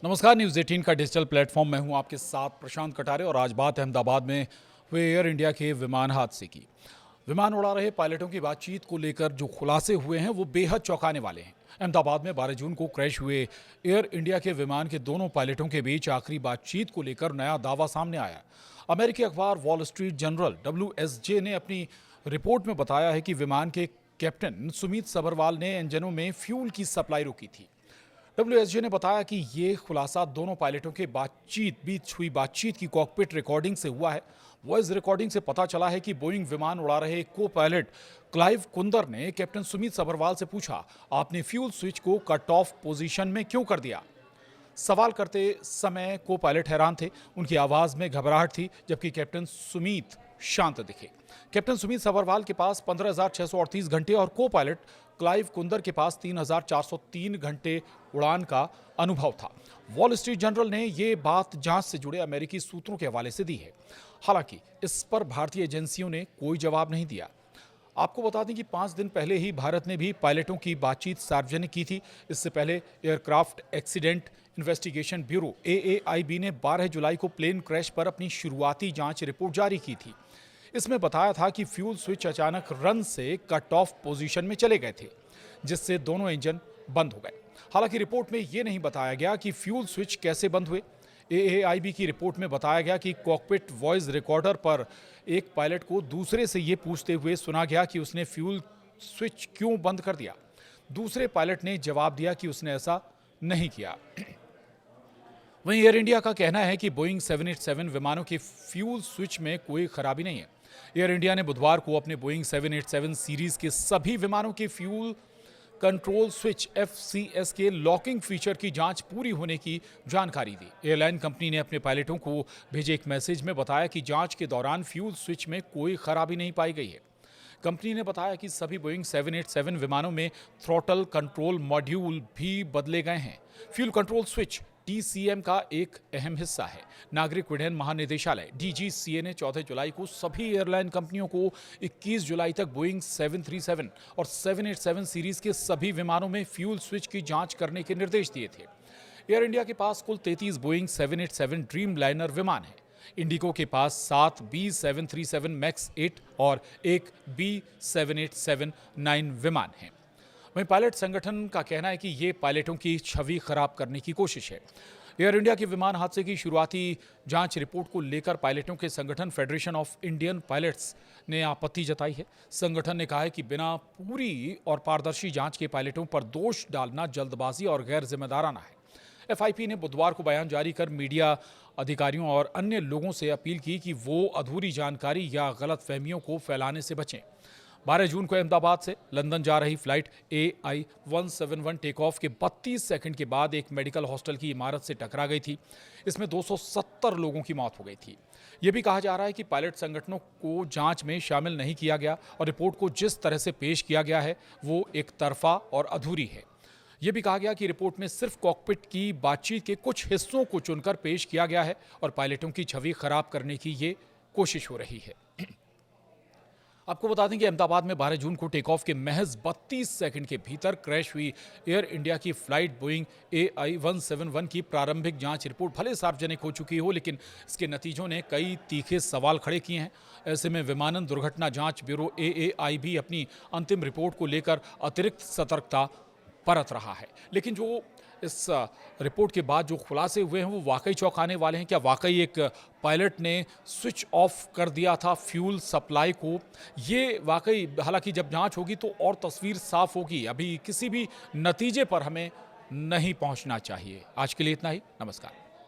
नमस्कार। न्यूज़ 18 का digital platform में हूं आपके साथ प्रशांत कटारे और आज बात अहमदाबाद में हुए एयर इंडिया के विमान हादसे की। विमान उड़ा रहे पायलटों की बातचीत को लेकर जो खुलासे हुए हैं वो बेहद चौंकाने वाले हैं। अहमदाबाद में 12 जून को क्रैश हुए एयर इंडिया के विमान के दोनों पायलटों के बीच आखिरी बातचीत को लेकर नया दावा सामने आया। अमेरिकी अखबार वॉल स्ट्रीट जर्नल WSJ ने अपनी रिपोर्ट में बताया है कि विमान के कैप्टन सुमित सभरवाल ने इंजनों में फ्यूल की सप्लाई रोकी थी। WSJ ने बताया कि ये खुलासा दोनों पायलटों के बीच हुई बातचीत की कॉकपिट रिकॉर्डिंग से हुआ है। वॉइस रिकॉर्डिंग से पता चला है कि बोइंग विमान उड़ा रहे को पायलट क्लाइव कुंदर ने कैप्टन सुमित सभरवाल से पूछा, आपने फ्यूल स्विच को कट ऑफ पोजीशन में क्यों कर दिया? सवाल करते समय को पायलट हैरान थे। उनकी आवाज में घबराहट थी, जबकि कैप्टन सुमित शांत दिखे। कैप्टन सुमित सभरवाल के पास 15,638 घंटे और को पायलट क्लाइव कुंदर के पास 3,403 घंटे उड़ान का अनुभव था। वॉल स्ट्रीट जर्नल ने ये बात जांच से जुड़े अमेरिकी सूत्रों के हवाले से दी है। हालांकि इस पर भारतीय एजेंसियों ने कोई जवाब नहीं दिया। आपको बता दें कि 5 दिन पहले ही भारत ने भी पायलटों की बातचीत सार्वजनिक की थी। इससे पहले aircraft accident investigation bureau AAIB ने 12 जुलाई को प्लेन क्रैश पर अपनी शुरुआती जांच रिपोर्ट जारी की थी। इसमें बताया था कि फ्यूल स्विच अचानक रन से कट ऑफ पोजीशन में चले गए थे, जिससे दोनों इंजन बंद हो गए। हालांकि रिपोर्ट में यह नहीं बताया गया कि फ्यूल स्विच कैसे बंद हुए। AAIB की रिपोर्ट में बताया गया कि कॉकपिट वॉइस रिकॉर्डर पर एक पायलट को दूसरे से ये पूछते हुए सुना गया कि उसने फ्यूल स्विच क्यों बंद कर दिया। दूसरे पायलट ने जवाब दिया कि उसने ऐसा नहीं किया। वहीं एयर इंडिया का कहना है कि बोइंग 787 विमानों के फ्यूल स्विच में कोई खराबी नहीं है। एयर इंडिया ने बुधवार को अपने बोइंग 787 सीरीज के सभी विमानों के फ्यूल कंट्रोल स्विच FCS के लॉकिंग फीचर की जांच पूरी होने की जानकारी दी। एयरलाइन कंपनी ने अपने पायलटों को भेजे एक मैसेज में बताया कि जांच के दौरान फ्यूल स्विच में कोई खराबी नहीं पाई गई है। कंपनी ने बताया कि सभी बोइंग 787 विमानों में थ्रॉटल कंट्रोल मॉड्यूल भी बदले गए हैं। फ्यूल कंट्रोल स्विच TCM का एक अहम हिस्सा है। नागरिक उड्डयन महानिदेशालय DGCA ने 14 जुलाई को सभी एयरलाइन कंपनियों को 21 जुलाई तक बोइंग 737 और 787 सीरीज के सभी विमानों में फ्यूल स्विच की जांच करने के निर्देश दिए थे। एयर इंडिया के पास कुल 33 बोइंग 787 ड्रीम लाइनर विमान हैं। इंडिगो के पास 7 B737 मैक्स 8 और एक B7879 विमान हैं। वहीं पायलट संगठन का कहना है कि ये पायलटों की छवि खराब करने की कोशिश है। एयर इंडिया के विमान हादसे की शुरुआती जांच रिपोर्ट को लेकर पायलटों के संगठन फेडरेशन ऑफ इंडियन पायलट्स ने आपत्ति जताई है। संगठन ने कहा है कि बिना पूरी और पारदर्शी जांच के पायलटों पर दोष डालना जल्दबाजी और गैर जिम्मेदाराना है। FIP ने बुधवार को बयान जारी कर मीडिया अधिकारियों और अन्य लोगों से अपील की कि वो अधूरी जानकारी या गलतफहमियों को फैलाने से बचें। 12 जून को अहमदाबाद से लंदन जा रही फ्लाइट AI-171 टेक ऑफ के 32 सेकंड के बाद एक मेडिकल हॉस्टल की इमारत से टकरा गई थी। इसमें 270 लोगों की मौत हो गई थी। यह भी कहा जा रहा है कि पायलट संगठनों को जांच में शामिल नहीं किया गया और रिपोर्ट को जिस तरह से पेश किया गया है वो एक तरफा और अधूरी है। यह भी कहा गया कि रिपोर्ट में सिर्फ कॉकपिट की बातचीत के कुछ हिस्सों को चुनकर पेश किया गया है और पायलटों की छवि खराब करने की ये कोशिश हो रही है। आपको बता दें कि अहमदाबाद में 12 जून को टेक ऑफ के महज 32 सेकंड के भीतर क्रैश हुई एयर इंडिया की फ्लाइट बोइंग AI-171 की प्रारंभिक जांच रिपोर्ट भले सार्वजनिक हो चुकी हो, लेकिन इसके नतीजों ने कई तीखे सवाल खड़े किए हैं। ऐसे में विमानन दुर्घटना जांच ब्यूरो AAIB अपनी अंतिम रिपोर्ट को लेकर अतिरिक्त सतर्कता बरत रहा है। लेकिन जो इस रिपोर्ट के बाद जो खुलासे हुए हैं वो वाकई चौंकाने वाले हैं। क्या वाकई एक पायलट ने स्विच ऑफ कर दिया था फ्यूल सप्लाई को? ये वाकई, हालांकि जब जांच होगी तो और तस्वीर साफ होगी। अभी किसी भी नतीजे पर हमें नहीं पहुंचना चाहिए। आज के लिए इतना ही। नमस्कार।